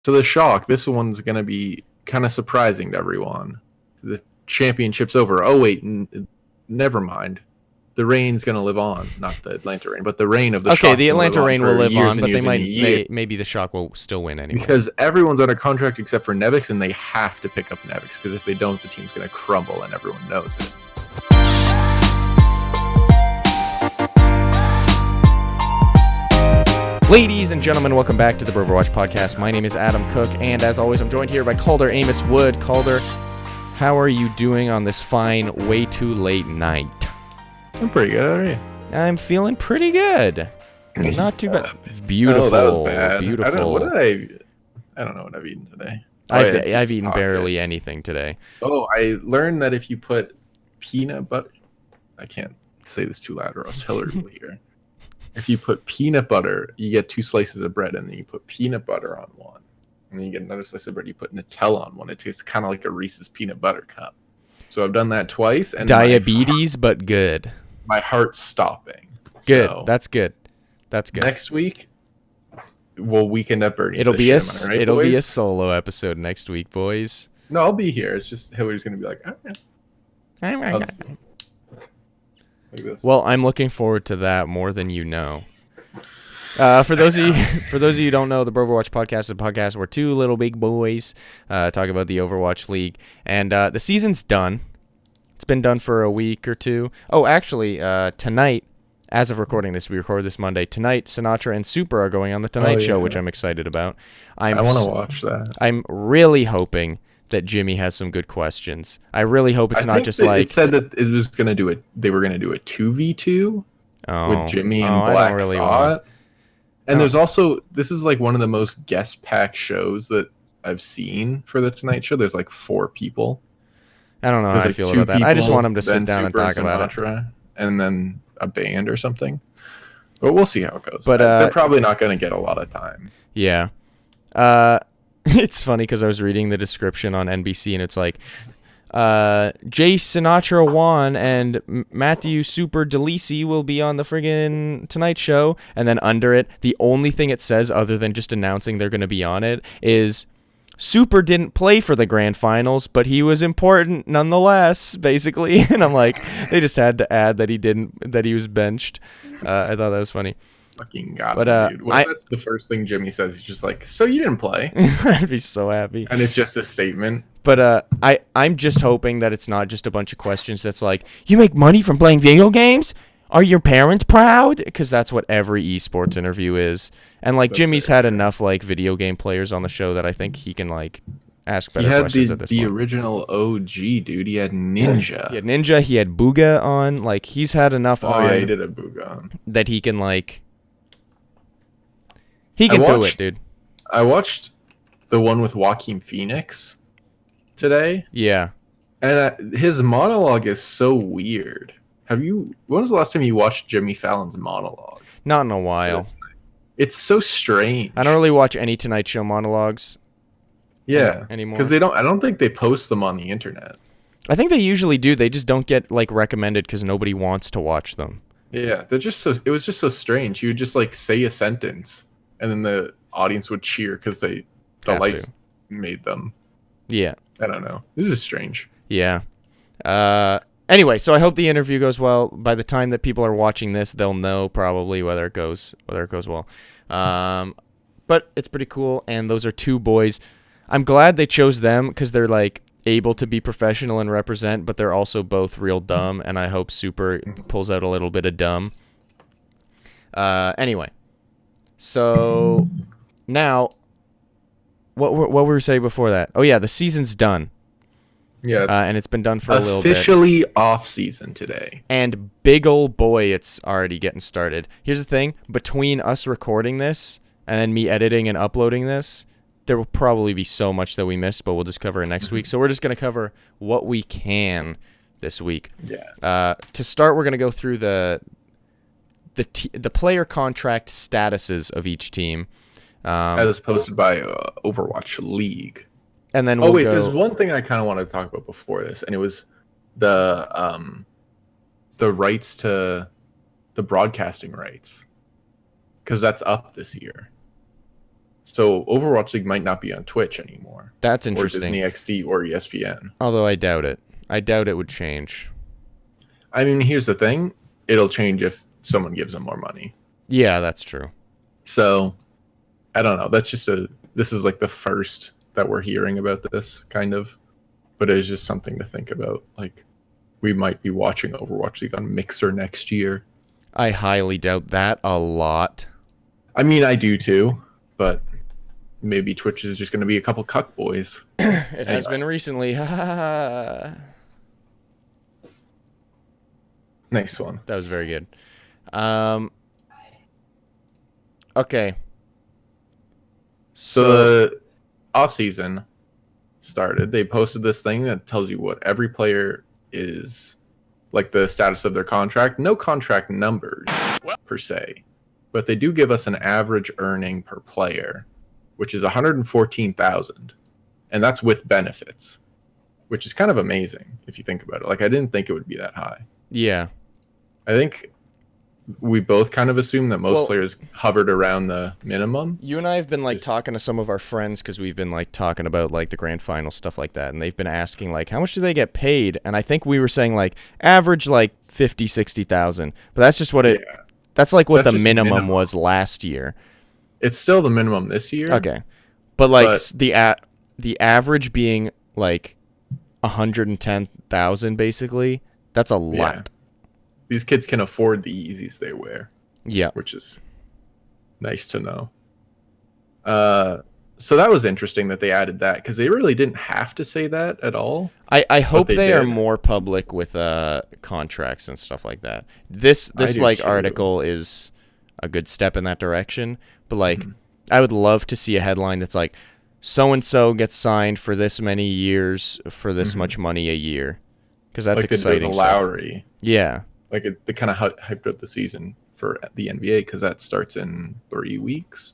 So the shock, this one's going to be kind of surprising to everyone. The championship's over. Oh, wait, never mind. The Reign's going to live on. Not the Atlanta Reign, but the reign of the Shock. Okay, the Atlanta Reign will live on, but maybe the Shock will still win anyway. Because everyone's under contract except for Nevix, and they have to pick up Nevix, because if they don't, the team's going to crumble, and everyone knows it. Ladies and gentlemen, welcome back to the Broverwatch podcast. My name is Adam Cook, and as always, I'm joined here by Calder Amos Wood. Calder, how are you doing on this fine, way too late night? I'm pretty good. How are you? I'm feeling pretty good. Not too bad. Beautiful. Oh, that was bad. Beautiful. I don't know what I've eaten today. I've eaten barely anything today. Oh, I learned that if you put peanut butter... I can't say this too loud or else Hillary will hear. If you put peanut butter, you get 2 slices of bread, and then you put peanut butter on one. And then you get another slice of bread, you put Nutella on one. It tastes kind of like a Reese's peanut butter cup. So I've done that twice. And diabetes, but good. My heart's stopping. Good. So That's good. That's good. Next week, we'll weekend at Bernie's. It'll be a solo episode next week, boys. No, I'll be here. It's just Hillary's going to be like, oh, like this. Well, I'm looking forward to that more than you know. For those of you who don't know, the Broverwatch podcast is a podcast where 2 little big boys talk about the Overwatch League, and the season's done. It's been done for a week or 2. Oh, actually, tonight, as of recording this, we record this Monday. Tonight, Sinatra and Super are going on the Tonight Show, which I'm excited about. I want to watch that. I'm really hoping that Jimmy has some good questions. I really hope it's not just like... It said that it was going to do it. They were going to do a 2v2 with Jimmy and Black Thought. And there's also... This is like one of the most guest-packed shows that I've seen for the Tonight Show. There's like 4 people. I don't know how I feel about that. I just want him to sit down and talk about it. And then a band or something. But we'll see how it goes. But they're probably not going to get a lot of time. Yeah. It's funny because I was reading the description on NBC and it's like Jay Sinatra won and Matthew Super DeLisi will be on the friggin' Tonight Show, and then under it the only thing it says other than just announcing they're going to be on it is Super didn't play for the grand finals, but he was important nonetheless, basically. And I'm like, they just had to add that he was benched. I thought that was funny. Fucking got it, dude. What if that's the first thing Jimmy says? He's just like, so you didn't play? I'd be so happy. And it's just a statement. But I'm just hoping that it's not just a bunch of questions that's like, you make money from playing video games? Are your parents proud? Because that's what every esports interview is. And like Jimmy's had enough like video game players on the show that I think he can like ask better questions at this point. The original OG, dude. He had Ninja. He had Ninja. He had Booga on. Like he's had enough on. Oh yeah, he did a Booga on. That he can like. He can do it, dude. I watched the one with Joaquin Phoenix today. Yeah. And his monologue is so weird. When was the last time you watched Jimmy Fallon's monologue? Not in a while. It's so strange. I don't really watch any Tonight Show monologues. Yeah. Anymore. Because I don't think they post them on the internet. I think they usually do. They just don't get like recommended because nobody wants to watch them. Yeah. It was just so strange. You would just like say a sentence and then the audience would cheer because the lights made them. Yeah. I don't know. This is strange. Yeah. Anyway, so I hope the interview goes well. By the time that people are watching this, they'll know probably whether it goes well. But it's pretty cool, and those are 2 boys. I'm glad they chose them because they're like able to be professional and represent, but they're also both real dumb, and I hope Super pulls out a little bit of dumb. Anyway, so now what were we saying before that? Oh yeah, the season's done. Yeah, and it's been done for a little bit. Officially off season today. And big old boy, it's already getting started. Here's the thing. Between us recording this and then me editing and uploading this, there will probably be so much that we missed, but we'll just cover it next week. So we're just going to cover what we can this week. Yeah. To start, we're going to go through the player contract statuses of each team. As posted by Overwatch League. And then there's one thing I kind of wanted to talk about before this, and it was the rights to the broadcasting rights, because that's up this year. So Overwatch League might not be on Twitch anymore. That's Or interesting. Disney XD or ESPN. Although I doubt it. I doubt it would change. I mean, here's the thing. It'll change if someone gives them more money. Yeah, that's true. So, I don't know. This is like the first that we're hearing about this, kind of. But it's just something to think about. Like, we might be watching Overwatch League on Mixer next year. I highly doubt that a lot. I mean, I do too. But maybe Twitch is just going to be a couple cuck boys. It has been recently. That Nice one. was very good. Okay. So the off season started. They posted this thing that tells you what every player is, like the status of their contract. No contract numbers per se, but they do give us an average earning per player, which is 114,000, and that's with benefits, which is kind of amazing if you think about it. Like, I didn't think it would be that high. Yeah. I think we both kind of assumed that most players hovered around the minimum. You and I have been like talking to some of our friends because we've been like talking about like the grand final stuff like that, and they've been asking like how much do they get paid, and I think we were saying like average like 50,000-60,000, but that's just what it. Yeah. That's like what That's the just minimum minimum. was last year. It's still the minimum this year. Okay, but like But- the average being like 110,000 basically. That's a lot. Yeah. These kids can afford the Yeezys they wear. Yeah. Which is nice to know. So that was interesting that they added that, because they really didn't have to say that at all. I hope they they are did. more public with contracts and stuff like that. This I do like too. article is a good step in that direction, but like Mm-hmm. I would love to see a headline that's like so and so gets signed for this many years for this much money a year, because that's Like they did with exciting stuff. Lowry. Yeah. Like they kind of hyped up the season for the NBA, because that starts in 2 weeks.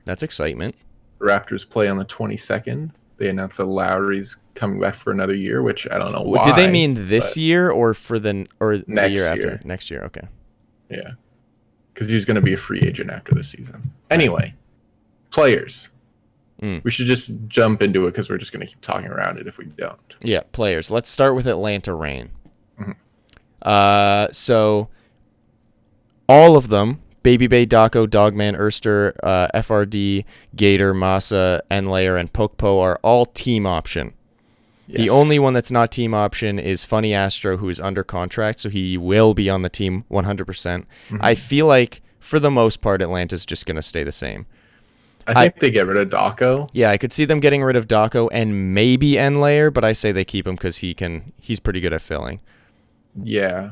That's excitement. The Raptors play on the 22nd. They announced that Lowry's coming back for another year, which I don't know why. Did they mean this but year or for the Next year after? year. Next year, okay. Yeah. Because he's going to be a free agent after the season. Anyway, players. We should just jump into it, because we're just going to keep talking around it if we don't. Yeah, players. Let's start with Atlanta Reign. Mhm. So all of them, Baby Bay, Daco, Dogman, Erster, FRD, Gator, Masa, Enlayer, and Pokpo are all team option. The Yes. only one that's not team option is Funny Astro, who is under contract, so he will be on the team 100%. I feel like, for the most part, Atlanta's just going to stay the same. I think they get rid of Daco. Yeah, I could see them getting rid of Daco and maybe Enlayer, but I say they keep him because he's pretty good at filling. Yeah.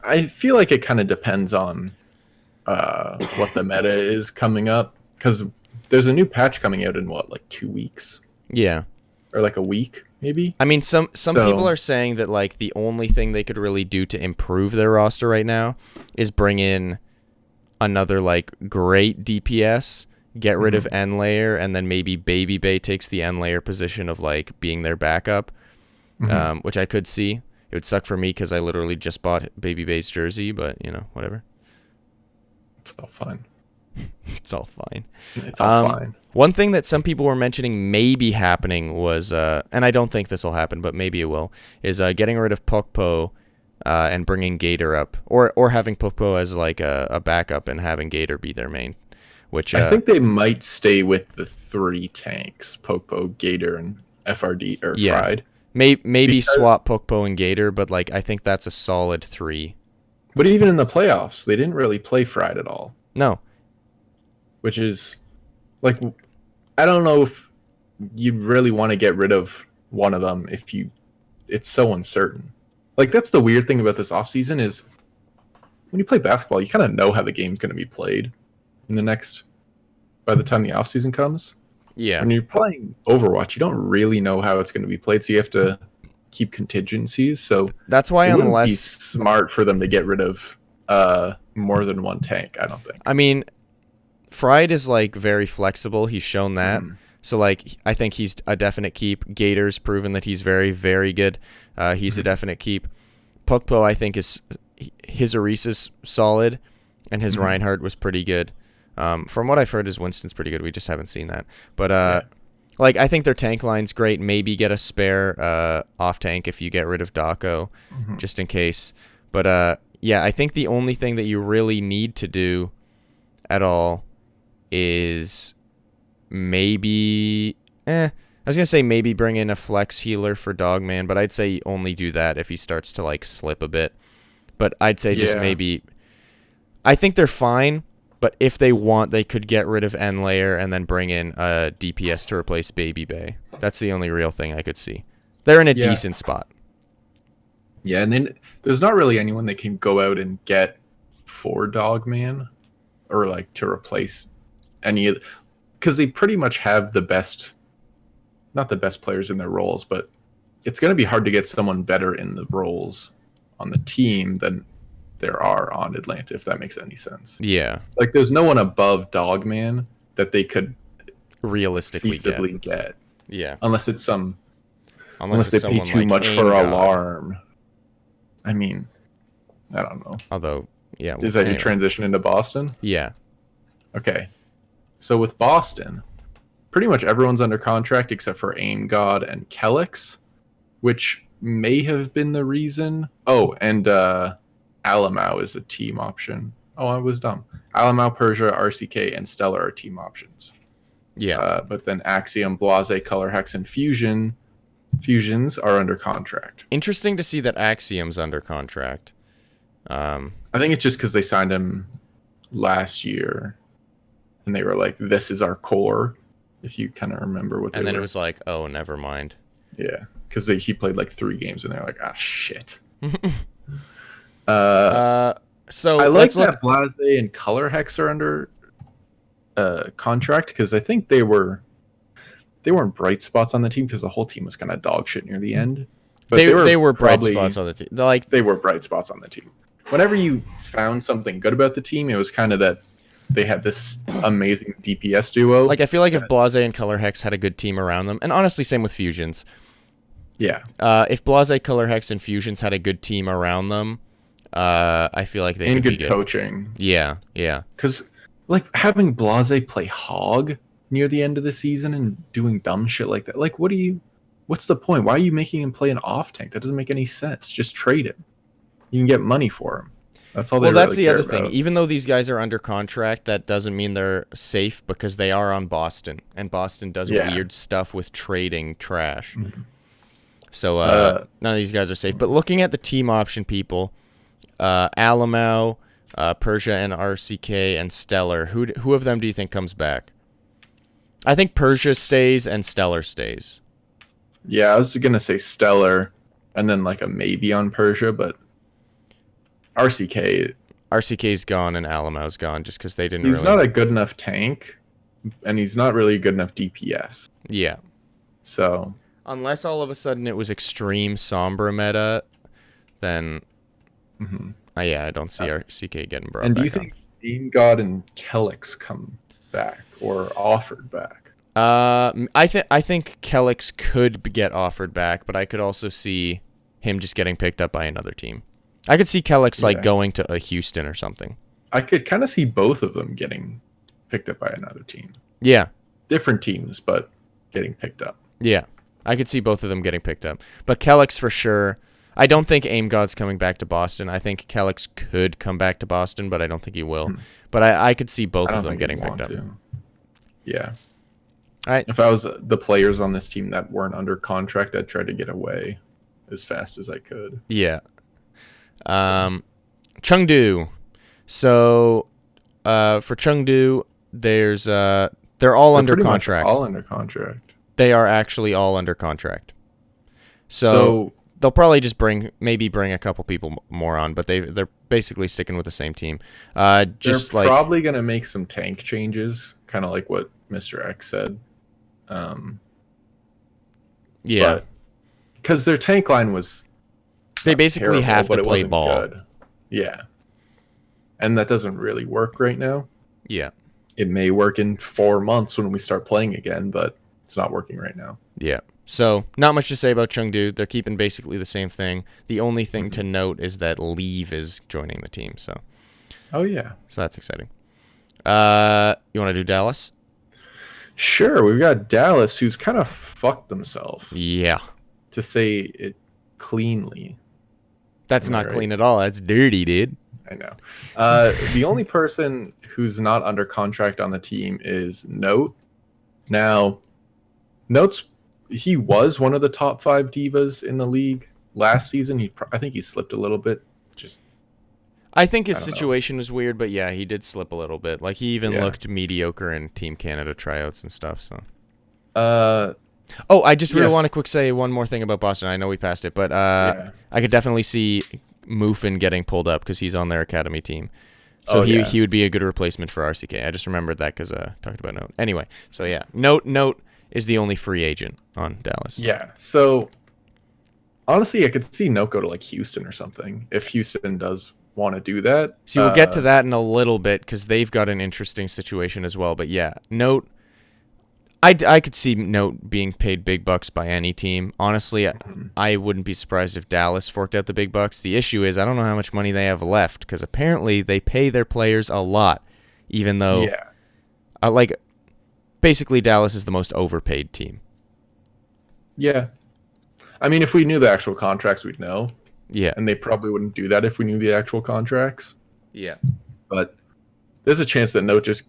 I feel like it kind of depends on what the meta is coming up, because there's a new patch coming out in like 2 weeks, Yeah. or like a week maybe. I mean, some people are saying that like the only thing they could really do to improve their roster right now is bring in another like great DPS, get rid of Enlayer, and then maybe Baby Bay takes the Enlayer position of like being their backup, which I could see. It would suck for me because I literally just bought Baby Bay's jersey, but you know, whatever. It's all fine. It's all fine. It's all fine. One thing that some people were mentioning maybe happening was, and I don't think this will happen, but maybe it will, is getting rid of Pokpo and bringing Gator up, or having Pokpo as like a backup and having Gator be their main. Which I think they might stay with the 3 tanks: Pokpo, Gator, and FRD or Fried. Maybe Because- swap Pokpo and Gator, but like I think that's a solid 3. But even in the playoffs, they didn't really play Fried at all, No. which is like, I don't know if you really want to get rid of one of them if it's so uncertain. Like, that's the weird thing about this offseason is when you play basketball, you kind of know how the game's going to be played by the time the offseason comes. Yeah. When you're playing Overwatch, you don't really know how it's going to be played, so you have to keep contingencies. So That's why it wouldn't be unless smart for them to get rid of more than one tank, I don't think. I mean, Fried is like very flexible. He's shown that. So like I think he's a definite keep. Gator's proven that he's very, very good. He's a definite keep. Pukpo I think is his Aris is solid, and his Reinhardt was pretty good. From what I've heard, is Winston's pretty good. We just haven't seen that. But Yeah. like I think their tank line's great. Maybe get a spare off tank if you get rid of Daco, Mhm. just in case. But yeah, I think the only thing that you really need to do at all is maybe I was gonna say maybe bring in a flex healer for Dogman, but I'd say only do that if he starts to like slip a bit. But I'd say just Yeah. maybe. I think they're fine, but if they want, they could get rid of N layer and then bring in a DPS to replace Baby Bay. That's the only real thing I could see. They're in a Yeah. decent spot. Yeah, and then there's not really anyone that can go out and get for Dogman or like to replace any of, because they pretty much have the best, not the best players in their roles, but it's going to be hard to get someone better in the roles on the team than there are on Atlanta, if that makes any sense. Yeah, Like, there's no one above Dogman that they could realistically feasibly get, Yeah, unless it's some, unless they it's pay someone too like much Aim for God. Alarm. I mean, I don't know. Although, yeah. Is that your anyway. transition into Boston? Yeah. Okay. So with Boston, pretty much everyone's under contract except for Aim God and Kellex, which may have been the reason. Oh, and Alamau is a team option. Oh, I was dumb. Alamau, Persia, RCK, and Stellar are team options. Yeah. But then Axiom, Blase, Color Hex, and Fusions are under contract. Interesting to see that Axiom's under contract. I think it's just because they signed him last year, and they were like, "This is our core." If you kind of remember what they And then were. it was like, oh, never mind. Yeah, because he played like 3 games, and they're like, "Ah, shit." So I like let's look. that Blase and Color Hex are under contract because I think they weren't bright spots on the team because the whole team was kind of dog shit near the end. But They were bright probably- spots on the team. Like They were bright spots on the team. Whenever you found something good about the team, it was kind of that they had this amazing DPS duo. I feel like if Blase and Color Hex had a good team around them, and honestly, same with Fusions. Yeah. If Blase, Color Hex, and Fusions had a good team around them, I feel like they And could be good good. coaching. Yeah, yeah. Because, like, having Blase play Hog near the end of the season and doing dumb shit like that, like, what's the point? Why are you making him play an off tank? That doesn't make any sense. Just trade him. You can get money for him. That's all they Well, that's really the care other thing. about. Even though these guys are under contract, that doesn't mean they're safe because they are on Boston, and Boston does Yeah. weird stuff with trading trash. Mhm. So none of these guys are safe. But looking at the team option people, Alamau, Persia, and RCK, and Stellar, who of them do you think comes back? I think Persia stays and Stellar stays. Yeah, I was going to say Stellar and then, like, a maybe on Persia, but RCK's gone and Alamau's gone just because they didn't he's really... not a good enough tank, and he's not really a good enough DPS. Yeah. So, Unless all of a sudden it was extreme Sombra meta, then... mhm. Yeah, I don't see RCK getting brought And do back you think Dean God and Kellex come back or offered back? I think Kellex could get offered back, but I could also see him just getting picked up by another team. I could see Kellex Yeah. going to a Houston or something. I could kind of see both of them getting picked up by another team. Yeah, Different teams, but getting picked up. yeah. I could see both of them getting picked up. But Kellex for sure. I don't think Aim God's coming back to Boston. I think Kellex could come back to Boston, but I don't think he will. But I could see both I of don't them think getting he'd picked up. want to. Yeah. I- If I was the players on this team that weren't under contract, I'd try to get away as fast as I could. Yeah. Chengdu. So for Chengdu, there's they're all They're under pretty much contract. all under contract. They are actually all under contract. So So they'll probably just bring a couple people more on, but they're basically sticking with the same team. Just they're like probably going to make some tank changes, kind of like what Mr. X said. yeah, Because their tank line was they not basically terrible, have but to it play wasn't ball. good. Yeah. And that doesn't really work right now. Yeah, It may work in 4 months when we start playing again, but it's not working right now. yeah. So not much to say about Chengdu. They're keeping basically the same thing. The only thing to note is that Leave is joining the team. So Oh, yeah. that's exciting. You want to do Dallas? Sure, we've got Dallas, who's kind of fucked themselves, Yeah. to say it cleanly. That's Am I not right? clean at all. That's dirty, dude. I know. The only person who's not under contract on the team is Note. Now, he was one of the top 5 divas in the league last season. I think he slipped a little bit. Just I think his I don't know. situation was weird, but yeah, he did slip a little bit. Like, he even Yeah. looked mediocre in Team Canada tryouts and stuff, so. Uh, Oh, I just really Yes. want to quick say one more thing about Boston. I know we passed it, but yeah. I could definitely see Moofin getting pulled up because he's on their academy team. So Oh, he yeah. he would be a good replacement for RCK. I just remembered that because talked about Note. Anyway, so yeah, Note is the only free agent on Dallas. Yeah. So honestly, I could see Note go to like Houston or something if Houston does want to do that. See, we'll get to that in a little bit because they've got an interesting situation as well. But yeah, Note, I could see Note being paid big bucks by any team. Honestly, I wouldn't be surprised if Dallas forked out the big bucks. The issue is I don't know how much money they have left because apparently they pay their players a lot, even though, Yeah. basically Dallas is the most overpaid team. Yeah. I mean, if we knew the actual contracts, we'd know. Yeah. And they probably wouldn't do that if we knew the actual contracts. Yeah. But there's a chance that Note just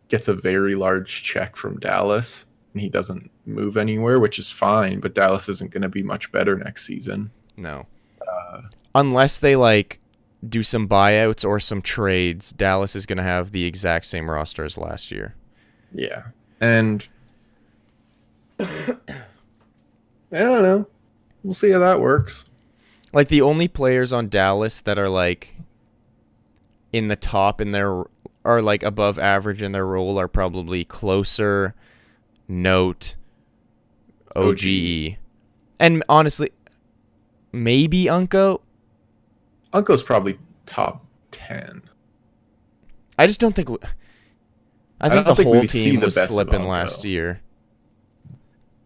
gets a very large check from Dallas and he doesn't move anywhere, which is fine. But Dallas isn't going to be much better next season. No. Unless they do some buyouts or some trades, Dallas is going to have the exact same roster as last year. Yeah. And I don't know. We'll see how that works. Like, the only players on Dallas that are in the top in their are above average in their role are probably Closer, Note, OGE, and honestly, maybe Unko. Unco's probably top 10. I just don't think. I think don't the think we whole would see team the was best of slipping Unko. last year.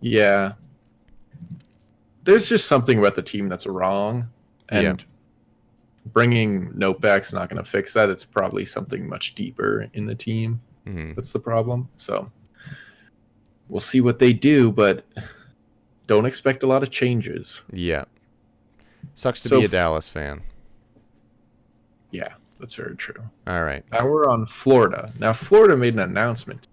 Yeah. There's just something about the team that's wrong. And bringing Note back's not going to fix that. It's probably something much deeper in the team. Mm-hmm. That's the problem. So we'll see what they do, but don't expect a lot of changes. Yeah. Sucks to So be a Dallas fan. Yeah, that's very true. All right. Now we're on Florida. Now Florida made an announcement.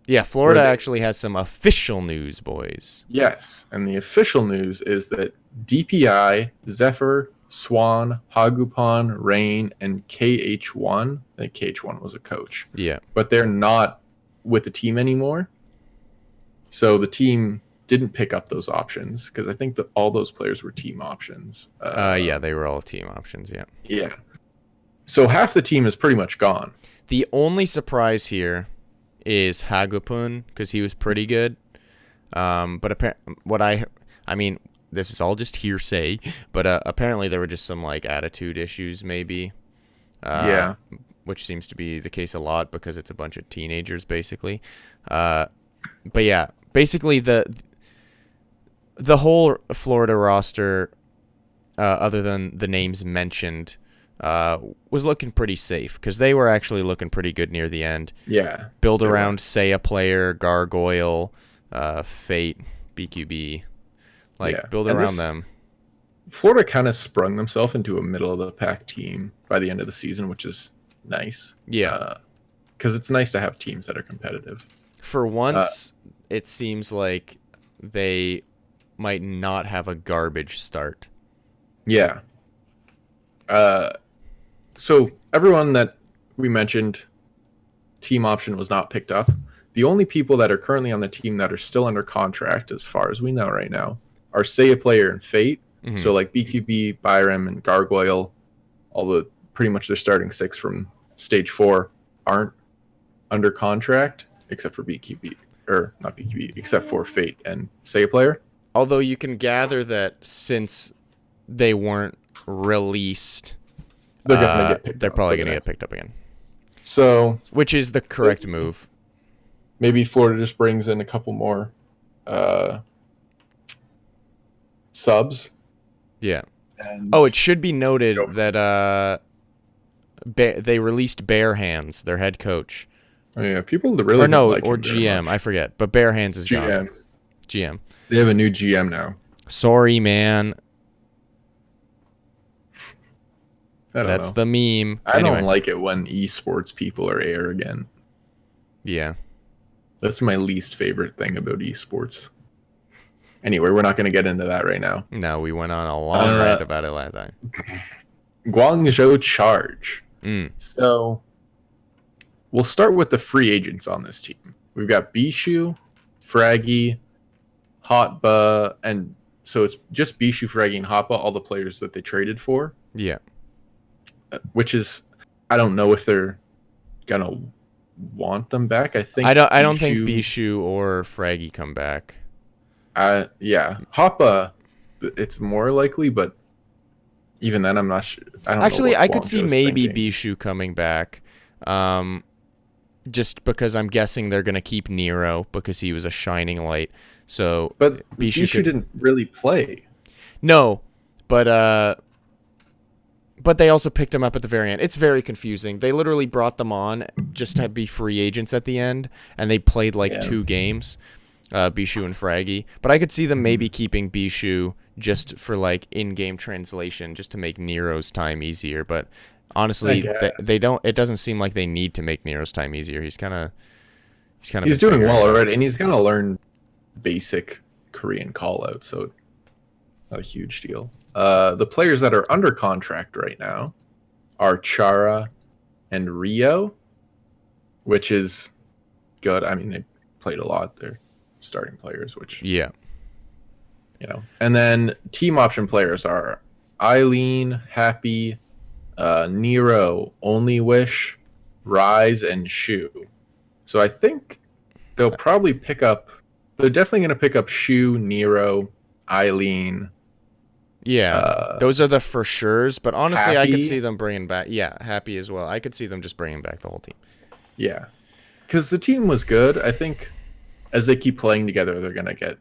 Yeah, Florida Were they- actually has some official news, boys. Yes, and the official news is that DPI, Zephyr, Swan, Hagupon, Rain, and KH1. I think KH1 was a coach. Yeah. But they're not with the team anymore. So the team didn't pick up those options because I think that all those players were team options. Yeah, they were all team options, yeah. Yeah. So half the team is pretty much gone. The only surprise here is Hagupun because he was pretty good. But I mean, this is all just hearsay, but apparently there were just some attitude issues maybe. Yeah. Which seems to be the case a lot because it's a bunch of teenagers basically. But yeah, basically the whole Florida roster, other than the names mentioned, was looking pretty safe because they were actually looking pretty good near the end. Yeah. Build they around, were. say, a player, Gargoyle, Fate, BQB. Yeah. Build And around this- them. Florida kind of sprung themselves into a middle of the pack team by the end of the season, which is nice. Yeah. Because it's nice to have teams that are competitive. For once, it seems like they might not have a garbage start. Yeah. So everyone that we mentioned, team option was not picked up. The only people that are currently on the team that are still under contract, as far as we know right now, are Say a Player and Fate. Mhm. So BQB, Byram, and Gargoyle, pretty much their starting 6 from stage 4 aren't under contract, except for BQB, or not BQB, except for Fate and Say a Player. Although you can gather that since they weren't released, They're gonna get picked they're up probably for the going to get next- picked up again. So Which is the correct move. maybe Florida just brings in a couple more subs. Yeah. And Oh, it should be noted Go for that they released Bare Hands, their head coach. Oh, yeah, people really Or don't no, like or him very GM. much. I forget. But Bare Hands is GM. gone. GM. They have a new GM now. Sorry, man. I don't That's know. the meme. I Anyway. don't like it when esports people are arrogant. Yeah. That's my least favorite thing about esports. Anyway, we're not going to get into that right now. No, we went on a long rant about it last time. Guangzhou Charge. Mm. So we'll start with the free agents on this team. We've got Bishu, Fraggy, Hotba, and so it's just Bishu, Fraggy, and Hotba, all the players that they traded for. Yeah. Which is, I don't know if they're gonna want them back. I think I don't think Bishu or Fraggy come back. Yeah, Hoppa, it's more likely, but even then, I'm not sure. I don't Actually, know what I could see Guangzhou's maybe thinking. Bishu coming back, just because I'm guessing they're gonna keep Nero because he was a shining light. So, But Bishu didn't really play. No, but they also picked him up at the very end. It's very confusing. They literally brought them on just to be free agents at the end, and they played like 2 games, Bishu and Fraggy. But I could see them maybe keeping Bishu just for like in-game translation, just to make Nero's time easier. But honestly, they don't. It doesn't seem like they need to make Nero's time easier. He's doing well already, and he's gonna learn basic Korean callouts, so not a huge deal. The players that are under contract right now are Chara and Rio, which is good. I mean, they played a lot. They're starting players, which And then team option players are Eileen, Happy, Nero, Only Wish, Rise, and Shu. So I think they'll probably pick up. They're definitely going to pick up Shu, Nero, Eileen. Yeah, those are the for sure's. But honestly, Happy. I could see them bringing back. Yeah, Happy as well. I could see them just bringing back the whole team. Yeah, because the team was good. I think as they keep playing together, they're going to get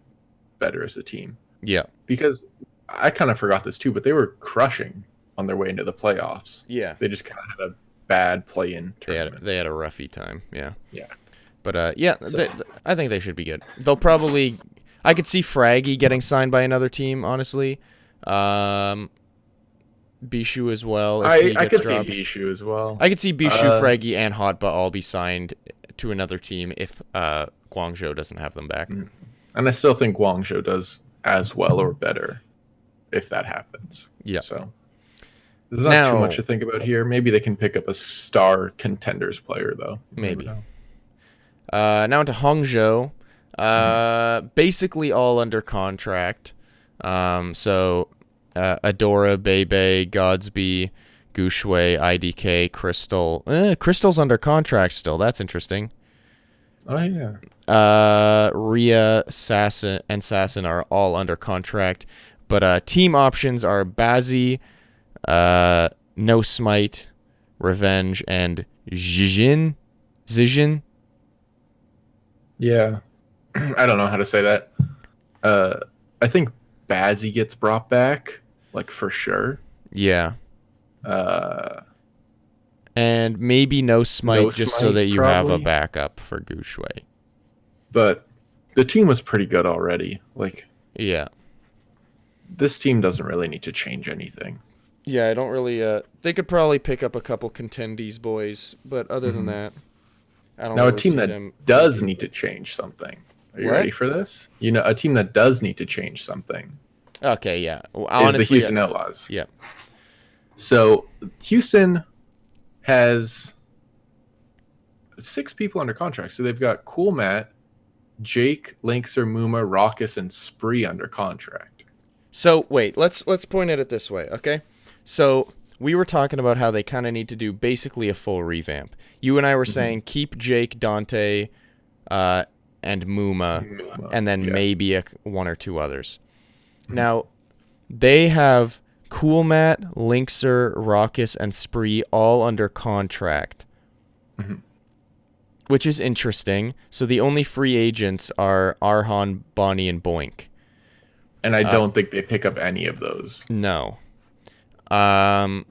better as a team. Yeah. Because I kind of forgot this too, but they were crushing on their way into the playoffs. Yeah. They just kind of had a bad play-in tournament. They had a roughy time. Yeah. Yeah. But I think they should be good. They'll probably. I could see Fraggy getting signed by another team. Honestly, Bishu as well. I could see Bishu as well. I could see Bishu, Fraggy, and Hotba all be signed to another team if Guangzhou doesn't have them back. And I still think Guangzhou does as well or better if that happens. Yeah. So there's not too much to think about here. Maybe they can pick up a star contenders player though. Maybe. Now into Hangzhou. Basically all under contract. So Adora, Bebe, Godsby, Gushui, IDK, Crystal. Crystal's under contract still. That's interesting. Oh yeah. Rhea, Sasson, and Sasson are all under contract, but team options are Bazzi, No Smite, Revenge, and Zijin. Yeah, I don't know how to say that. I think Bazzi gets brought back, like for sure. Yeah. And maybe No Smite just so that you have a backup for Gushui. But the team was pretty good already. Like, yeah, this team doesn't really need to change anything. Yeah, I don't really. They could probably pick up a couple contendees boys, but other than that, I don't. Now, a team that does need to change something. Are you ready for this? You know, a team that does need to change something. Okay, yeah. Well, honestly, is the Houston Outlaws. Yeah. So Houston has 6 people under contract. So they've got Cool Matt, Jake, Linkser, Muma, Raucus, and Spree under contract. So wait, let's point at it this way, okay? So we were talking about how they kind of need to do basically a full revamp. You and I were saying keep Jake, Dante, and Muma, and then maybe 1 or 2 others. Now, they have Cool Matt, Linkser, Raucus, and Spree all under contract. Which is interesting. So the only free agents are Arhan, Bonnie, and Boink. And I don't think they pick up any of those. No. And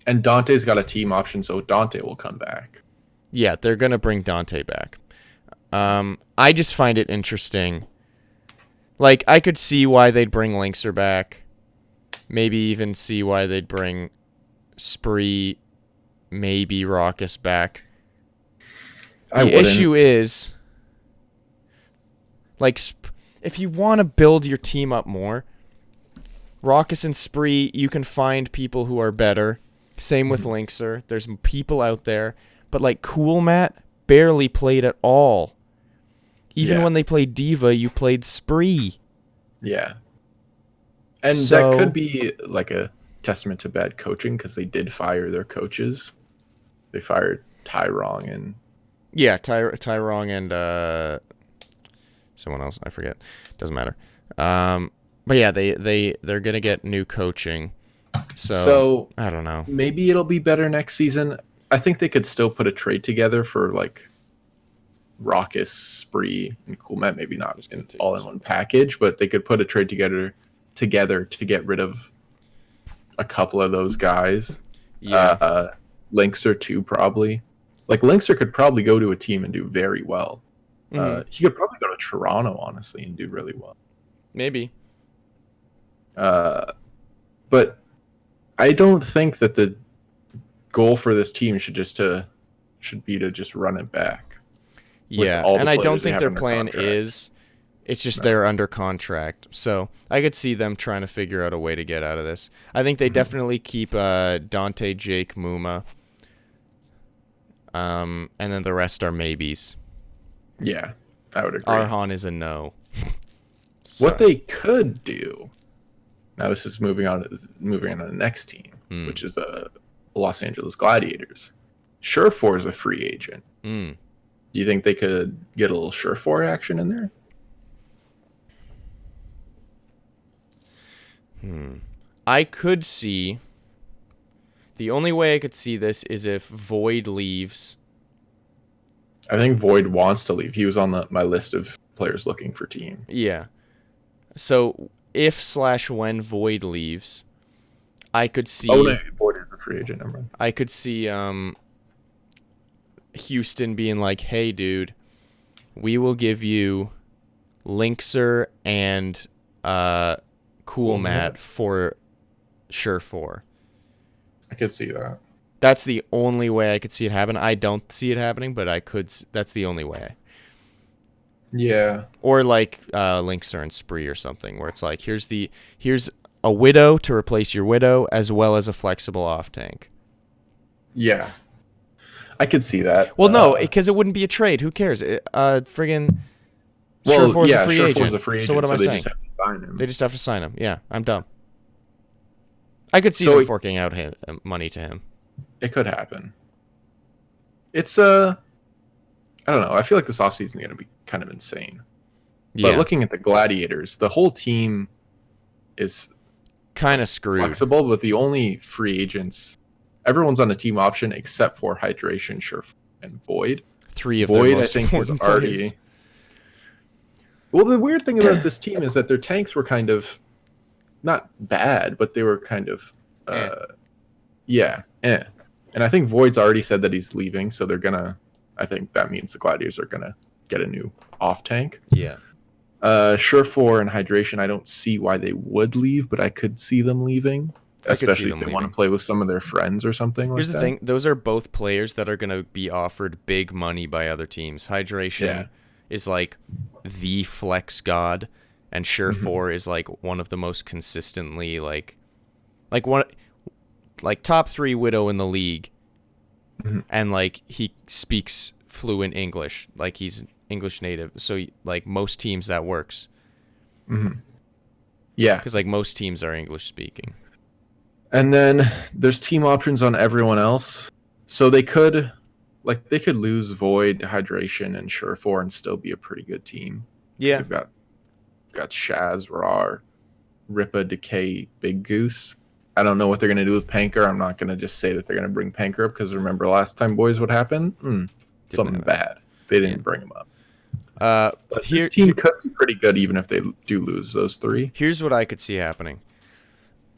Dante's got a team option, so Dante will come back. Yeah, they're gonna bring Dante back. I just find it interesting. Like, I could see why they'd bring Linkser back. Maybe even see why they'd bring Spree, maybe Raucus back. The issue is, like, if you want to build your team up more, Raucus and Spree, you can find people who are better. Same with Linkser. There's people out there. But, like, Cool Matt barely played at all. Even when they played Diva, you played Spree. Yeah. And that could be, like, a testament to bad coaching, because they did fire their coaches. They fired Tyrong and... Yeah, Tyrong and someone else. I forget. Doesn't matter. But yeah, they're going to get new coaching. So, I don't know. Maybe it'll be better next season. I think they could still put a trade together for, like, Raucus, Spree, and Cool Matt. Maybe not all in one package, but they could put a trade together to get rid of a couple of those guys. Yeah. Linkser too, probably. Like, Linkser could probably go to a team and do very well. He could probably go to Toronto, honestly, and do really well. Maybe. But I don't think that the goal for this team should be to just run it back. Yeah, and I don't think their plan is. It's just they're under contract. So I could see them trying to figure out a way to get out of this. I think they definitely keep Dante, Jake, Muma. And then the rest are maybes. Yeah, I would agree. Arhan is a no. What they could do... Now this is moving on to the next team, which is the Los Angeles Gladiators. Surefour is a free agent. Do you think they could get a little Surefour action in there? I could see... The only way I could see this is if Void leaves. I think Void wants to leave. He was on my list of players looking for team. Yeah. So if/when Void leaves, I could see... Oh, no, Void is a free agent. Never mind. I could see Houston being like, hey, dude, we will give you Linkser and Cool Matt for Surefour. I could see that. That's the only way I could see it happen. I don't see it happening, but I could. That's the only way. Yeah. Or like Linkser and Spree or something, where it's like, here's a Widow to replace your Widow, as well as a flexible off tank. Yeah. I could see that. Well, no, because it wouldn't be a trade. Who cares? Surefour's a free agent. So what am I saying? Just have to sign him. They just have to sign him. Yeah, I'm dumb. I could see them forking out money to him. It could happen. It's I don't know. I feel like this offseason is going to be kind of insane. But looking at the Gladiators, the whole team is kind of screwed. Flexible, but the only free agents, everyone's on a team option except for Hydration, Surefour, and Void. Three of Void, their most I think, is already. players. Well, the weird thing about this team is that their tanks were kind of not bad, but they were kind of And I think Void's already said that he's leaving, so they're gonna. I think that means the Gladiators are gonna get a new off tank. Yeah. Surefour and Hydration, I don't see why they would leave, but I could see them leaving, especially if they want to play with some of their friends or something. Here's the thing: those are both players that are gonna be offered big money by other teams. Hydration is like the flex god, and Surefour is like one of the most consistently like top 3 Widow in the league, and like he speaks fluent English, like he's English native, so like most teams that works. Yeah, because like most teams are English speaking. And then there's team options on everyone else, so they could lose Void, Hydration, and Surefour and still be a pretty good team. Yeah, they've got Shaz, Rar, Ripa, Decay, Big Goose. I don't know what they're going to do with Panker. I'm not going to just say that they're going to bring Panker up, because remember last time, boys, what happened? Something bad. They didn't bring him up. But this team could be pretty good even if they do lose those 3. Here's what I could see happening.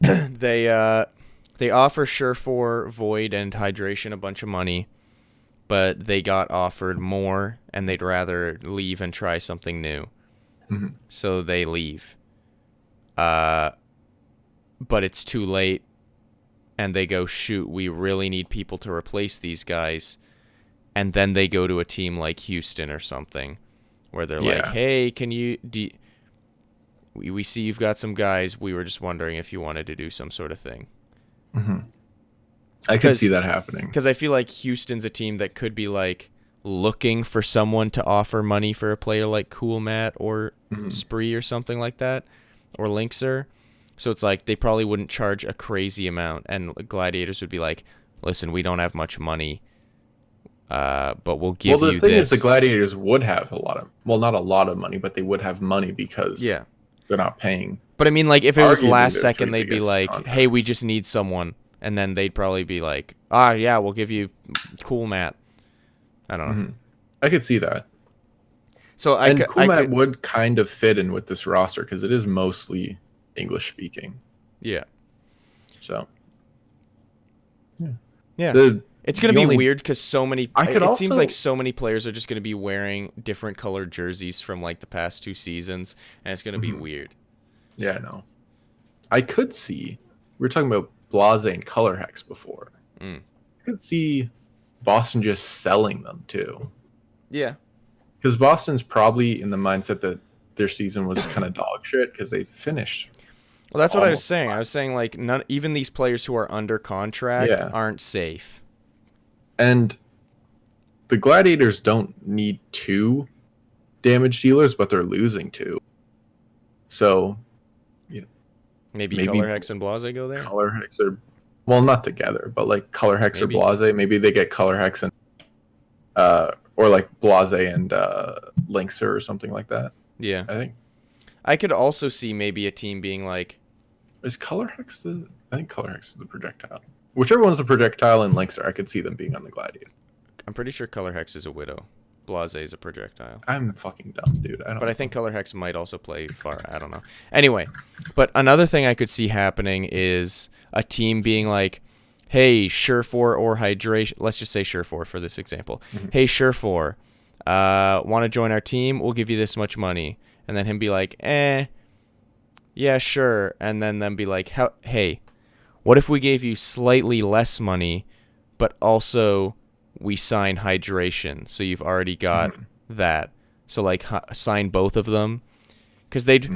They offer Surefour, Void, and Hydration a bunch of money, but they got offered more and they'd rather leave and try something new. Mm-hmm. So they leave. But it's too late, and they go, shoot, we really need people to replace these guys. And then they go to a team like Houston or something, where they're like, hey, can you... we see you've got some guys. We were just wondering if you wanted to do some sort of thing. Mm-hmm. I could see that happening. Because I feel like Houston's a team that could be like looking for someone to offer money for a player like Cool Matt or Spree or something like that, or Linkser. So it's like they probably wouldn't charge a crazy amount, and Gladiators would be like, listen, we don't have much money, but we'll give you this. Well, the thing is, the Gladiators would have a lot of, well, not a lot of money, but they would have money because they're not paying. But I mean, like, if it was Arguably, last their second, three they'd be biggest like, contracts. hey, we just need someone. And then they'd probably be like, yeah, we'll give you Cool Matt. I don't know. I could see that. So Cool Matt would kind of fit in with this roster because it is mostly English speaking. Yeah. So. Yeah. It's going to be weird because so many... It seems like so many players are just going to be wearing different colored jerseys from like the past 2 seasons, and it's going to be weird. Yeah, I know. I could see... We were talking about Blase and Color Hex before. I could see Boston just selling them too. Yeah. Because Boston's probably in the mindset that their season was kind of dog shit because they finished. Well, that's what I was saying. I was saying like even these players who are under contract aren't safe. And the Gladiators don't need 2 damage dealers, but they're losing 2. So, maybe Color Hex and Blase go there? Color Hex are, well, not together, but like Color Hex or Blase. Maybe they get Color Hex and, or like Blase and Linkser or something like that. Yeah. I think. I could also see maybe a team being like... Is Color Hex I think Color Hex is the projectile. Whichever one's the projectile and Linkser, I could see them being on the Gladiator. I'm pretty sure Color Hex is a Widow. Blase is a projectile. I'm fucking dumb, dude. I think Color Hex might also play far. I don't know. Anyway, but another thing I could see happening is a team being like, hey, Surefour or Hydration. Let's just say Surefour for this example. Hey, Surefour, want to join our team? We'll give you this much money. And then him be like, yeah, sure. And then them be like, hey, what if we gave you slightly less money, but also we sign Hydration, so you've already got that. So like sign both of them, because they'd